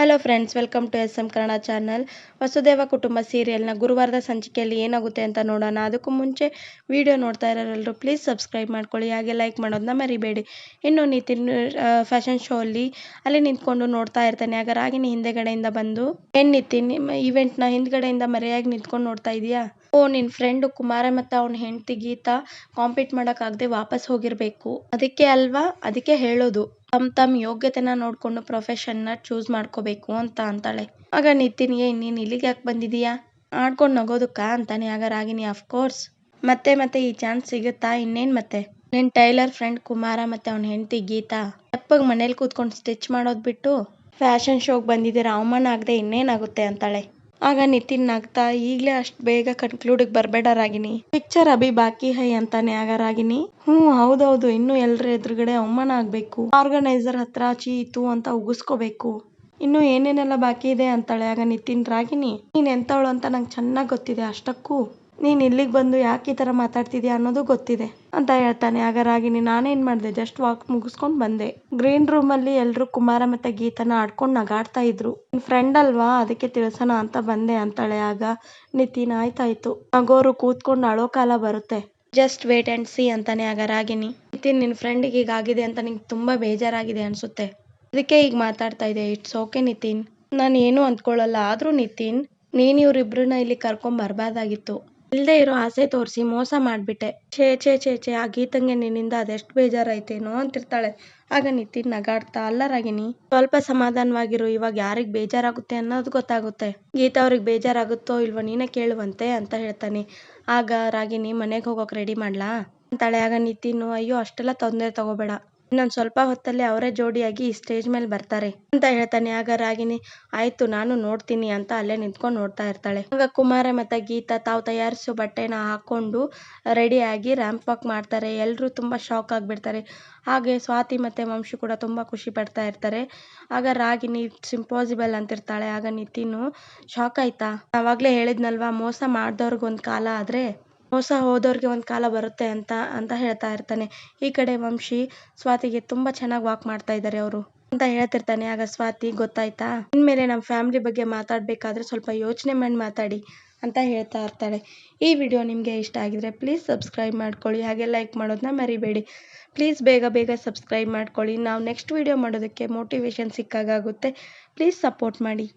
Hello friends, welcome to S M Kannada channel. Vasudeva Kutumba ಸೀರಿಯಲ್ನ ಗುರುವಾರದ ಸಂಚಿಕೆಯಲ್ಲಿ ಏನಾಗುತ್ತೆ ಅಂತ ನೋಡೋಣ. ಅದಕ್ಕೂ ಮುಂಚೆ ವಿಡಿಯೋ ನೋಡ್ತಾ ಇರೋರೆಲ್ಲರೂ ಪ್ಲೀಸ್ ಸಬ್ಸ್ಕ್ರೈಬ್ ಮಾಡ್ಕೊಳ್ಳಿ, ಹಾಗೆ ಲೈಕ್ ಮಾಡೋದನ್ನ ಮರಿಬೇಡಿ. ಇನ್ನು ನಿತಿನ್ ಫ್ಯಾಷನ್ ಶೋ ಅಲ್ಲಿ ನಿಂತ್ಕೊಂಡು ನೋಡ್ತಾ ಇರ್ತಾನೆ. ಆಗ ರಾಗಿಣಿ ಹಿಂದೆಗಡೆಯಿಂದ ಬಂದು, ಏನ್ ನಿತಿನ್, ಇವೆಂಟ್ನ ಹಿಂದ್ಗಡೆಯಿಂದ ಮರೆಯಾಗಿ ನಿಂತ್ಕೊಂಡು ನೋಡ್ತಾ ಇದೀಯಾ? ಓ, ನಿನ್ ಫ್ರೆಂಡ್ ಕುಮಾರ ಮತ್ತು ಅವನ ಹೆಂಡತಿ ಗೀತಾ ಕಾಂಪೀಟ್ ಮಾಡೋಕ್ಕಾಗದೆ ವಾಪಸ್ ಹೋಗಿರ್ಬೇಕು, ಅದಕ್ಕೆ ಅಲ್ವಾ? ಅದಕ್ಕೆ ಹೇಳೋದು ತಮ್ಮ ಯೋಗ್ಯತೆನ ನೋಡ್ಕೊಂಡು ಪ್ರೊಫೆಷನ್ನ ಚೂಸ್ ಮಾಡ್ಕೋಬೇಕು ಅಂತ ಅಂತಾಳೆ. ಆಗ ನಿತಿನ್ಗೆ, ನೀನ್ ಇಲ್ಲಿಗೆ ಯಾಕೆ ಬಂದಿದೀಯಾ? ಆಡ್ಕೊಂಡು ನಗೋದಕ್ಕಾ ಅಂತಾನೆ. ಆಗ ರಾಗಿಣಿ, ಅಫ್ಕೋರ್ಸ್, ಮತ್ತೆ ಮತ್ತೆ ಈ ಚಾನ್ಸ್ ಸಿಗುತ್ತಾ? ಇನ್ನೇನ್ ಮತ್ತೆ? ನಿನ್ ಟೈಲರ್ ಫ್ರೆಂಡ್ ಕುಮಾರ ಮತ್ತೆ ಅವನ ಹೆಂಡತಿ ಗೀತಾ ತಪ್ಪಾಗಿ ಮನೇಲಿ ಕೂತ್ಕೊಂಡು ಸ್ಟಿಚ್ ಮಾಡೋದ್ ಬಿಟ್ಟು ಫ್ಯಾಷನ್ ಶೋಗೆ ಬಂದಿದ್ದೀರಾ, ಅವಮಾನ ಆಗದೆ ಇನ್ನೇನಾಗುತ್ತೆ ಅಂತಾಳೆ. ಆಗ ನಿತಿನ್ ನಗ್ತಾ, ಈಗಲೇ ಅಷ್ಟು ಬೇಗ ಕನ್ಕ್ಲೂಡಿಗೆ ಬರಬೇಡ ರಾಗಿಣಿ, ಪಿಕ್ಚರ್ ಅಭಿ ಬಾಕಿ ಹೈ ಅಂತಾನೆ. ಆಗ ರಾಗಿಣಿ, ಹೌದೌದು, ಇನ್ನು ಎಲ್ಲರ ಎದುರುಗಡೆ ಅವಮಾನ ಆಗ್ಬೇಕು, ಆರ್ಗನೈಸರ್ ಹತ್ರ ಚೀತು ಅಂತ ಉಗಿಸ್ಕೋಬೇಕು, ಇನ್ನು ಏನೇನೆಲ್ಲ ಬಾಕಿ ಇದೆ ಅಂತಾಳೆ. ಆಗ ನಿತಿನ್, ರಾಗಿಣಿ, ನೀನ್ ಎಂತವಳು ಅಂತ ನಂಗೆ ಚೆನ್ನಾಗಿ ಗೊತ್ತಿದೆ, ಅಷ್ಟಕ್ಕೂ ನೀನ್ ಇಲ್ಲಿಗೆ ಬಂದು ಯಾಕೆ ಈ ತರ ಮಾತಾಡ್ತಿದ್ಯಾ ಅನ್ನೋದು ಗೊತ್ತಿದೆ ಅಂತ ಹೇಳ್ತಾನೆ. ಆಗ ರಾಗಿಣಿ, ನಾನೇನ್ ಮಾಡಿದೆ, ಜಸ್ಟ್ ವಾಕ್ ಮುಗಿಸ್ಕೊಂಡು ಬಂದೆ. ಗ್ರೀನ್ ರೂಮ್ ಅಲ್ಲಿ ಎಲ್ರು ಕುಮಾರ ಮತ್ತೆ ಗೀತನ ಆಡ್ಕೊಂಡು ನಗಾಡ್ತಾ ಇದ್ರು, ನಿನ್ ಫ್ರೆಂಡ್ ಅಲ್ವಾ, ಅದಕ್ಕೆ ತಿಳ್ಸೋಣ ಅಂತ ಬಂದೆ ಅಂತಾಳೆ. ಆಗ ನಿತಿನ್, ಆಯ್ತಾಯ್ತು, ನಗೋರು ಕೂತ್ಕೊಂಡು ಅಳೋ ಕಾಲ ಬರುತ್ತೆ, ಜಸ್ಟ್ ವೇಟ್ ಅಂಡ್ ಸಿ ಅಂತಾನೆ. ಆಗ ರಾಗಿಣಿ, ನಿತಿನ್, ನಿನ್ ಫ್ರೆಂಡಿಗೆ ಹೀಗಾಗಿದೆ ಅಂತ ನಿಂಗೆ ತುಂಬಾ ಬೇಜಾರಾಗಿದೆ ಅನ್ಸುತ್ತೆ, ಅದಕ್ಕೆ ಈಗ ಮಾತಾಡ್ತಾ ಇದೆ. ಇಟ್ಸ್ ಓಕೆ ನಿತಿನ್, ನಾನು ಏನು ಅಂದ್ಕೊಳ್ಳಲ್ಲ. ಆದ್ರೂ ನಿತಿನ್, ನೀನ್ ಇವ್ರಿಬ್ರನ್ನ ಇಲ್ಲಿ ಕರ್ಕೊಂಡ್ ಬರ್ಬಾರ್ದಾಗಿತ್ತು, ಇಲ್ದೇ ಇರೋ ಆಸೆ ತೋರಿಸಿ ಮೋಸ ಮಾಡ್ಬಿಟ್ಟೆ. ಛೇ ಛೇ ಛೇ ಛೇ, ಆ ಗೀತಂಗೆ ನಿನ್ನಿಂದ ಅದೆಷ್ಟು ಬೇಜಾರಾಯ್ತೇನೋ ಅಂತಿರ್ತಾಳೆ. ಆಗ ನಿತಿನ್ ನಗಾಡ್ತಾ, ಅಲ್ಲ ರಾಗಿಣಿ, ಸ್ವಲ್ಪ ಸಮಾಧಾನವಾಗಿರು, ಇವಾಗ ಯಾರಿಗ್ ಬೇಜಾರಾಗುತ್ತೆ ಅನ್ನೋದು ಗೊತ್ತಾಗುತ್ತೆ, ಗೀತಾ ಅವ್ರಿಗೆ ಬೇಜಾರಾಗುತ್ತೋ ಇಲ್ವೋ ನೀನೇ ಕೇಳುವಂತೆ ಅಂತ ಹೇಳ್ತಾನೆ. ಆಗ ರಾಗಿಣಿ, ಮನೆಗೆ ಹೋಗೋಕೆ ರೆಡಿ ಮಾಡ್ಲಾ ಅಂತಾಳೆ. ಆಗ ನಿತಿನ್, ಅಯ್ಯೋ ಅಷ್ಟೆಲ್ಲ ತೊಂದರೆ ತಗೋಬೇಡ, ಇನ್ನೊಂದು ಸ್ವಲ್ಪ ಹೊತ್ತಲ್ಲಿ ಅವರೇ ಜೋಡಿಯಾಗಿ ಈ ಸ್ಟೇಜ್ ಮೇಲೆ ಬರ್ತಾರೆ ಅಂತ ಹೇಳ್ತಾನೆ. ಆಗ ರಾಗಿಣಿ, ಆಯ್ತು ನಾನು ನೋಡ್ತೀನಿ ಅಂತ ಅಲ್ಲೇ ನಿಂತ್ಕೊಂಡು ನೋಡ್ತಾ ಇರ್ತಾಳೆ. ಆಗ ಕುಮಾರ ಮತ್ತೆ ಗೀತಾ ತಾವು ತಯಾರಿಸೋ ಬಟ್ಟೆನ ಹಾಕೊಂಡು ರೆಡಿಯಾಗಿ ರ್ಯಾಂಪ್ ವಾಕ್ ಮಾಡ್ತಾರೆ. ಎಲ್ರು ತುಂಬಾ ಶಾಕ್ ಆಗ್ಬಿಡ್ತಾರೆ. ಹಾಗೆ ಸ್ವಾತಿ ಮತ್ತೆ ವಂಶಿ ಕೂಡ ತುಂಬಾ ಖುಷಿ ಪಡ್ತಾ ಇರ್ತಾರೆ. ಆಗ ರಾಗಿಣಿ, ಇಟ್ಸ್ ಇಂಪಾಸಿಬಲ್ ಅಂತಿರ್ತಾಳೆ. ಆಗ ನಿತಿನ್, ಶಾಕ್ ಆಯ್ತಾ? ಅವಾಗ್ಲೇ ಹೇಳಿದ್ನಲ್ವಾ, ಮೋಸ ಮಾಡ್ದವ್ರಿಗೆ ಒಂದ್ ಕಾಲ ಆದ್ರೆ ಮೋಸ ಹೋದವ್ರಿಗೆ ಒಂದು ಕಾಲ ಬರುತ್ತೆ ಅಂತ ಹೇಳ್ತಾ ಇರ್ತಾನೆ. ಈ ಕಡೆ ವಂಶಿ ಸ್ವಾತಿಗೆ ತುಂಬಾ ಚೆನ್ನಾಗಿ ವಾಕ್ ಮಾಡ್ತಾ ಇದ್ದಾರೆ ಅವರು ಅಂತ ಹೇಳ್ತಿರ್ತಾನೆ. ಆಗ ಸ್ವಾತಿ, ಗೊತ್ತಾಯ್ತಾ, ಇನ್ಮೇಲೆ ನಮ್ಮ ಫ್ಯಾಮಿಲಿ ಬಗ್ಗೆ ಮಾತಾಡ್ಬೇಕಾದ್ರೆ ಸ್ವಲ್ಪ ಯೋಚನೆ ಮಾಡಿ ಮಾತಾಡಿ ಅಂತ ಹೇಳ್ತಾ ಇರ್ತಾಳೆ. ಈ ವಿಡಿಯೋ ನಿಮಗೆ ಇಷ್ಟ ಆಗಿದ್ರೆ ಪ್ಲೀಸ್ ಸಬ್ಸ್ಕ್ರೈಬ್ ಮಾಡ್ಕೊಳ್ಳಿ, ಹಾಗೆ ಲೈಕ್ ಮಾಡೋದನ್ನ ಮರಿಬೇಡಿ. ಪ್ಲೀಸ್ ಬೇಗ ಬೇಗ ಸಬ್ಸ್ಕ್ರೈಬ್ ಮಾಡ್ಕೊಳ್ಳಿ, ನಾವು ನೆಕ್ಸ್ಟ್ ವಿಡಿಯೋ ಮಾಡೋದಕ್ಕೆ ಮೋಟಿವೇಶನ್ ಸಿಕ್ಕಾಗುತ್ತೆ. ಪ್ಲೀಸ್ ಸಪೋರ್ಟ್ ಮಾಡಿ.